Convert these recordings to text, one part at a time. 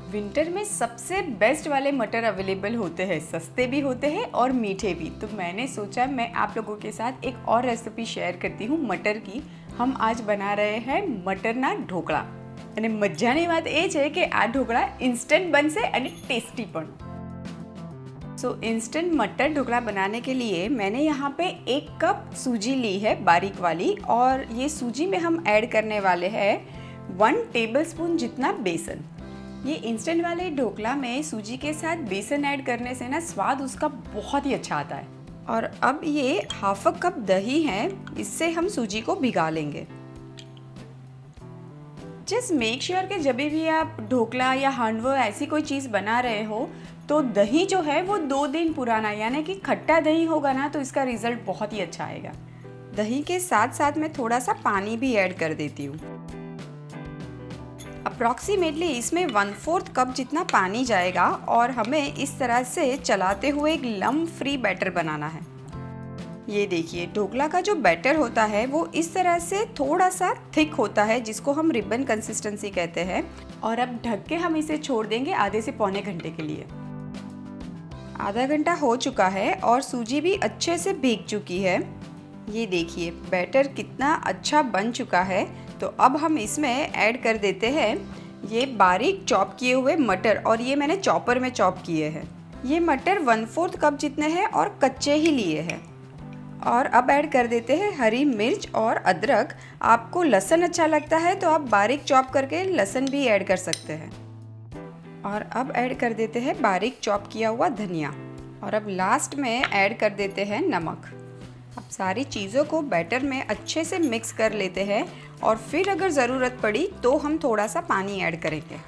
Winter में सबसे best वाले मटर अवेलेबल होते हैं, सस्ते भी होते हैं और मीठे भी। तो मैंने सोचा मैं आप लोगों के साथ एक और रेसिपी शेयर करती हूँ मटर की। हम आज बना रहे हैं मटरना ढोकळा અને મજાની વાત એ છે કે આ ઢોકળા ઇન્સ્ટન્ટ बनसे અને टेस्टी પણ। सो इंस्टेंट मटर ढोकला बनाने के लिए मैंने यहाँ पे 1 कप सूजी ली है बारीक वाली, और ये सूजी में हम ऐड करने वाले हैं 1 टेबलस्पून जितना बेसन। ये इंस्टेंट वाले ढोकला में सूजी के साथ बेसन ऐड करने से ना स्वाद उसका बहुत ही अच्छा आता है। और अब ये हाफ कप दही है, इससे हम सूजी को भिगा लेंगे। जस्ट मेक श्योर कि जब भी आप ढोकला या हांडवो ऐसी कोई चीज़ बना रहे हो तो दही जो है वो 2 दिन पुराना यानी कि खट्टा दही होगा ना, तो इसका रिजल्ट बहुत ही अच्छा आएगा। दही के साथ साथ मैं थोड़ा सा पानी भी ऐड कर देती हूँ। अप्रॉक्सीमेटली इसमें 1/4 कप जितना पानी जाएगा और हमें इस तरह से चलाते हुए एक लम्प फ्री बैटर बनाना है। ये देखिए ढोकला का जो बैटर होता है वो इस तरह से थोड़ा सा थिक होता है, जिसको हम रिबन कंसिस्टेंसी कहते हैं। और अब ढक के हम इसे छोड़ देंगे आधे से पौने घंटे के लिए। आधा घंटा हो चुका है और सूजी भी अच्छे से भीग चुकी है। ये देखिए बैटर कितना अच्छा बन चुका है। तो अब हम इसमें ऐड कर देते हैं ये बारीक चॉप किए हुए मटर, और ये मैंने चॉपर में चॉप किए हैं। ये मटर 1/4 कप जितने हैं और कच्चे ही लिए हैं। और अब ऐड कर देते हैं हरी मिर्च और अदरक। आपको लहसुन अच्छा लगता है तो आप बारीक चॉप करके लहसुन भी ऐड कर सकते हैं। और अब ऐड कर देते हैं बारीक चॉप किया हुआ धनिया। और अब लास्ट में ऐड कर देते हैं नमक। अब सारी चीज़ों को बैटर में अच्छे से मिक्स कर लेते हैं, और फिर अगर ज़रूरत पड़ी तो हम थोड़ा सा पानी ऐड करेंगे।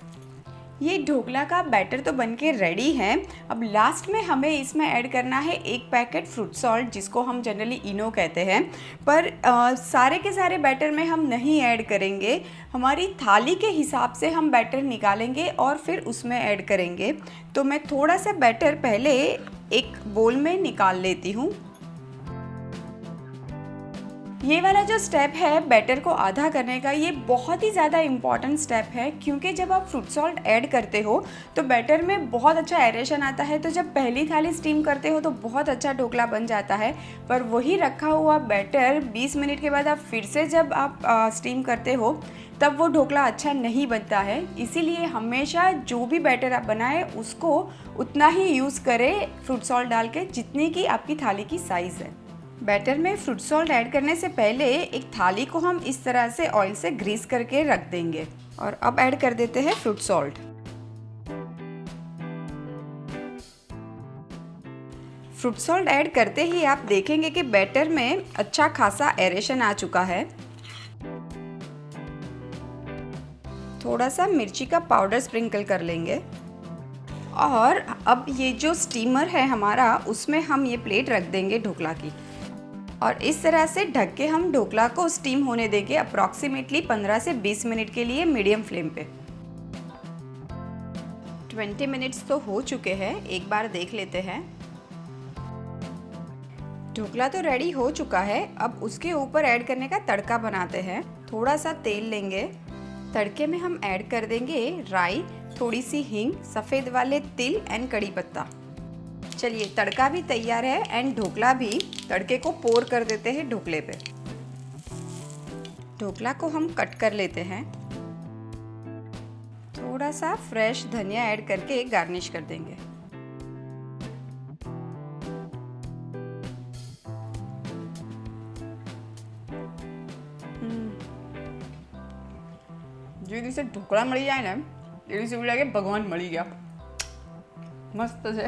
ये ढोकला का बैटर तो बनके रेडी है। अब लास्ट में हमें इसमें ऐड करना है 1 पैकेट फ्रूट सॉल्ट, जिसको हम जनरली इनो कहते हैं। पर सारे के सारे बैटर में हम नहीं ऐड करेंगे, हमारी थाली के हिसाब से हम बैटर निकालेंगे और फिर उसमें ऐड करेंगे। तो मैं थोड़ा सा बैटर पहले एक बोल में निकाल लेती हूँ। ये वाला जो स्टेप है बैटर को आधा करने का, ये बहुत ही ज़्यादा इम्पॉर्टेंट स्टेप है, क्योंकि जब आप फ्रूट सॉल्ट ऐड करते हो तो बैटर में बहुत अच्छा एरेशन आता है। तो जब पहली थाली स्टीम करते हो तो बहुत अच्छा ढोकला बन जाता है। पर वही रखा हुआ बैटर 20 मिनट के बाद आप फिर से जब आप स्टीम करते हो तब वो ढोकला अच्छा नहीं बनता है। इसीलिए हमेशा जो भी बैटर आप बनाएं उसको उतना ही यूज़ करें फ्रूट सॉल्ट डाल के, जितनी की आपकी थाली की साइज़ है। बैटर में फ्रूट सॉल्ट ऐड करने से पहले एक थाली को हम इस तरह से ऑयल से ग्रीस करके रख देंगे। और अब ऐड कर देते हैं fruit salt. Fruit salt add करते ही आप देखेंगे कि बैटर में अच्छा खासा एरेशन आ चुका है। थोड़ा सा मिर्ची का पाउडर स्प्रिंकल कर लेंगे। और अब ये जो स्टीमर है हमारा, उसमें हम ये प्लेट रख देंगे ढोकला की, और इस तरह से ढक के हम ढोकला को स्टीम होने देंगे अप्रॉक्सीमेटली 15 से 20 मिनट के लिए मीडियम फ्लेम पे। 20 मिनट्स तो हो चुके हैं, एक बार देख लेते हैं। ढोकला तो रेडी हो चुका है। अब उसके ऊपर ऐड करने का तड़का बनाते हैं। थोड़ा सा तेल लेंगे, तड़के में हम ऐड कर देंगे राई, थोड़ी सी हींग, सफ़ेद वाले तिल एंड कड़ी पत्ता। चलिए तड़का भी तैयार है एंड ढोकला भी। तड़के को पोर कर देते हैं ढोकले पे। ढोकला को हम कट कर लेते हैं। थोड़ा सा फ्रेश धनिया ऐड करके गार्निश कर देंगे। જે દિવસે ઢોકળા મળી જાય ને એ દિવસે એવું લાગે ભગવાન મળી ગયા, મસ્ત છે।